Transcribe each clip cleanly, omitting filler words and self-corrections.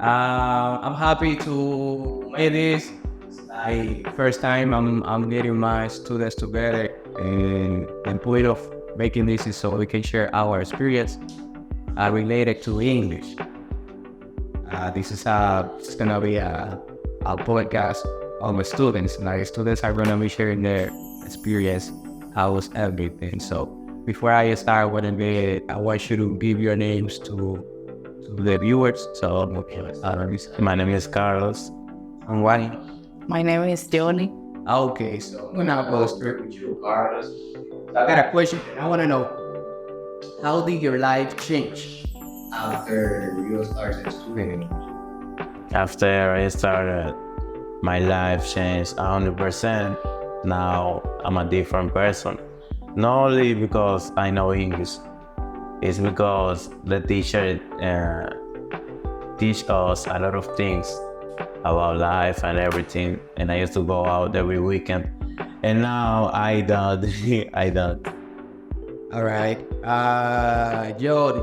I'm happy to make this. I first time I'm getting my students together, and the point of making this is so we can share our experience related to English. This is gonna be a podcast of my students. Like students are gonna be sharing their experience, how was everything. So before I start with it, I want you to give your names to the viewers. So My name is Carlos. and why? My name is Johnny. Okay, so I'm gonna go straight with you, Carlos. So I got a question. I want to know, how did your life change after you started studying? After I started, my life changed 100%. Now I'm a different person. Not only because I know English, it's because the teacher teach us a lot of things about life and everything. And I used to go out every weekend. And now I don't. I don't. All right. Jody,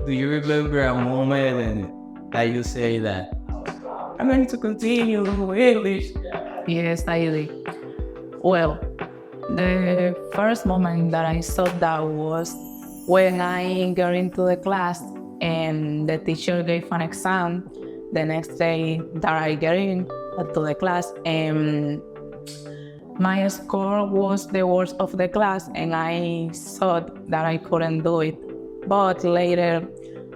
do you remember a moment that you say that I'm going to continue English? Yes, I did. Well, the first moment that I saw that was when I got into the class and the teacher gave an exam the next day that I get in to the class, and my score was the worst of the class, and I thought that I couldn't do it. But later,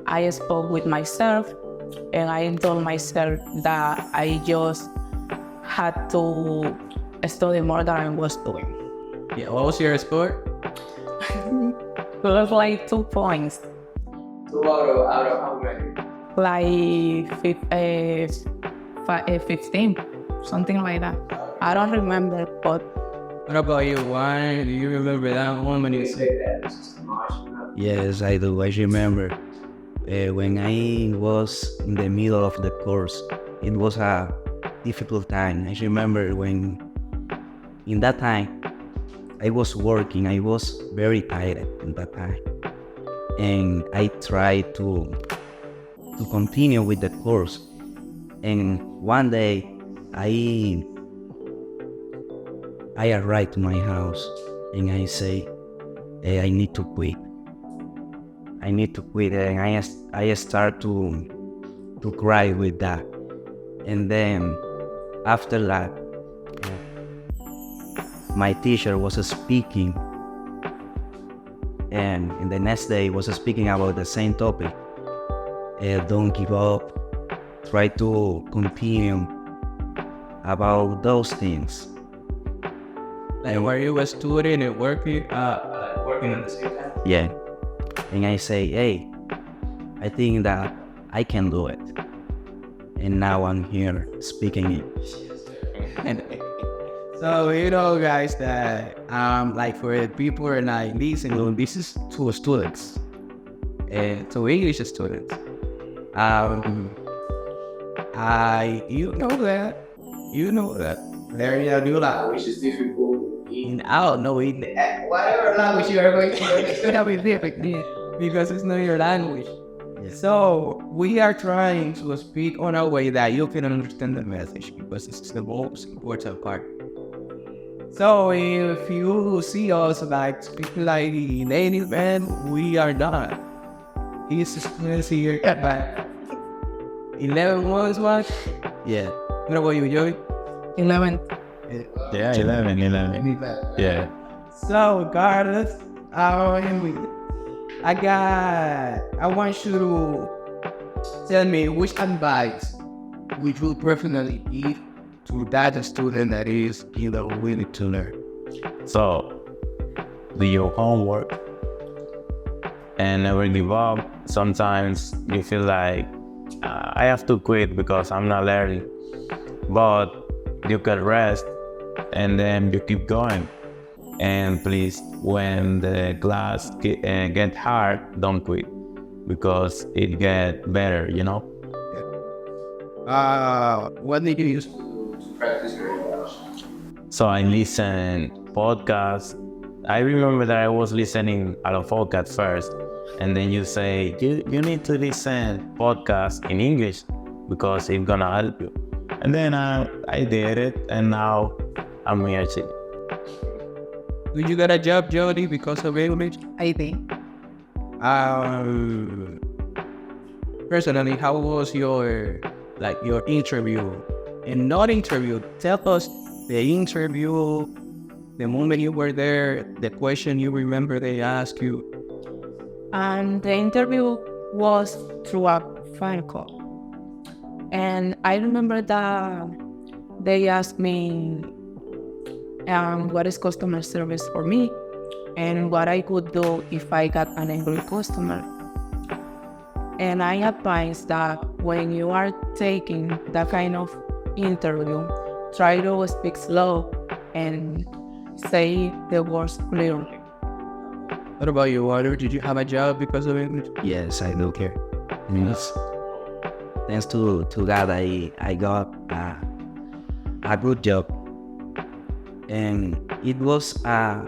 I spoke with myself, and I told myself that I just had to study more than I was doing. Yeah, what was your score? It was like 2 points, 2 out of how many? like 15, something like that. I don't remember, but What about you? Why do you remember that moment you said that? Yes, I do. I remember when I was in the middle of the course, it was a difficult time. I remember when, in that time, I was working. I was very tired in that time, and I tried to continue with the course. And one day, I arrived to my house, and I say, hey, I need to quit. I need to quit, and I start to cry with that. And then after that, my teacher was speaking, and in the next day was speaking about the same topic. Don't give up. Try to continue about those things. Like, were you a student and working at the same time? Yeah. And I say, hey, I think that I can do it. And now I'm here speaking English. So you know, guys, that like for the people who are not listening, this is to students and to English students. You know that learning a new language is difficult. In out, no, in whatever language you are going to learn, it's gonna be difficult because it's not your language. So we are trying to speak on a way that you can understand the message, because it's the most important part. So if you see us like speaking like a native man, we are not. He's students here at 11 was what? Yeah. What about you, Joey? 11. Yeah, 11. Yeah. So, Carlos, I want you to tell me which advice would you personally give to that student that is, willing to learn. So, do your homework and never give up. Sometimes you feel like I have to quit because I'm not learning, but you can rest and then you keep going. And please, when the class get hard, don't quit, because it get better, What did you use to practice your English? So I listen podcasts, I remember that I was listening a folk at first, and then you say you need to listen podcast in English because it's gonna help you. And then I did it, and now I'm here too. Did you get a job, Jody, because of English? I think. Personally, how was your interview? And not interview, tell us the interview, the moment you were there, the question you remember they asked you. And the interview was through a phone call. And I remember that they asked me what is customer service for me and what I could do if I got an angry customer. And I advise that when you are taking that kind of interview, try to speak slow and say the words clearly. What about you, Walter? Did you have a job because of English? Yes, I do care. Yes. Thanks to God, I got a good job, and it was a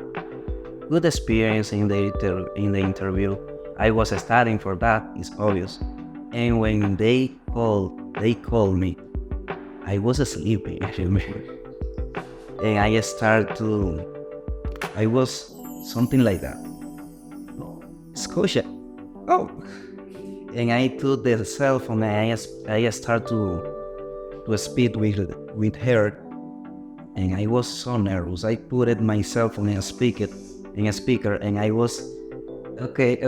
good experience in the interview. I was studying for that, it's obvious. And when they called me, I was sleeping, and I was something like that. Scotia. Oh. And I took the cell phone and I started to speak with her. And I was so nervous. I put it myself on a speaker and I was okay.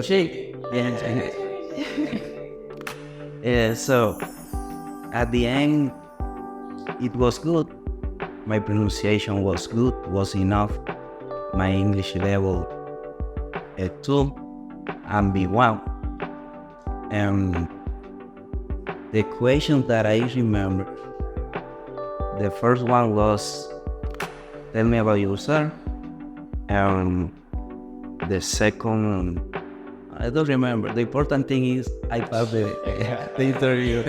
Yeah, so at the end it was good. My pronunciation was good, was enough. My English level at 2 and B1. And the question that I remember, the first one was, tell me about yourself. And the second, I don't remember. The important thing is I passed the interview.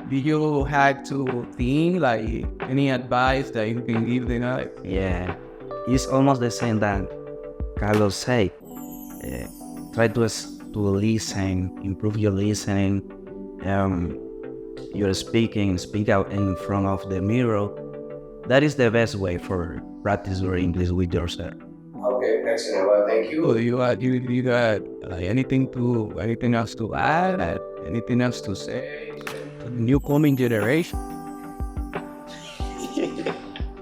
Did you had to think like any advice that you can give them? Yeah, it's almost the same that Carlos said. Try to listen, improve your listening, your speaking, speak out in front of the mirror. That is the best way for practice your English with yourself. Okay, excellent. Well, thank you. You got anything else to add? Anything else to say to the new coming generation?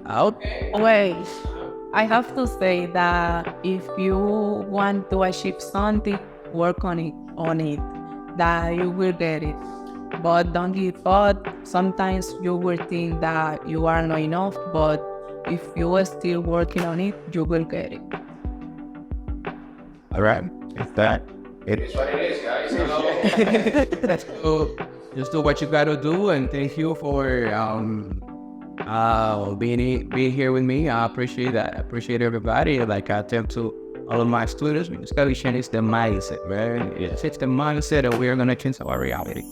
Out. Wait, I have to say that if you want to achieve something, work on it, that you will get it. But don't give up. Sometimes you will think that you are not enough, but if you are still working on it, you will get it. All right, it's that. It is what it is, guys. So just do what you gotta do, and thank you for being here with me. I appreciate that. I appreciate everybody. Like I tell to all of my students, we just gotta change the mindset, right? It's the mindset that we're gonna change our reality.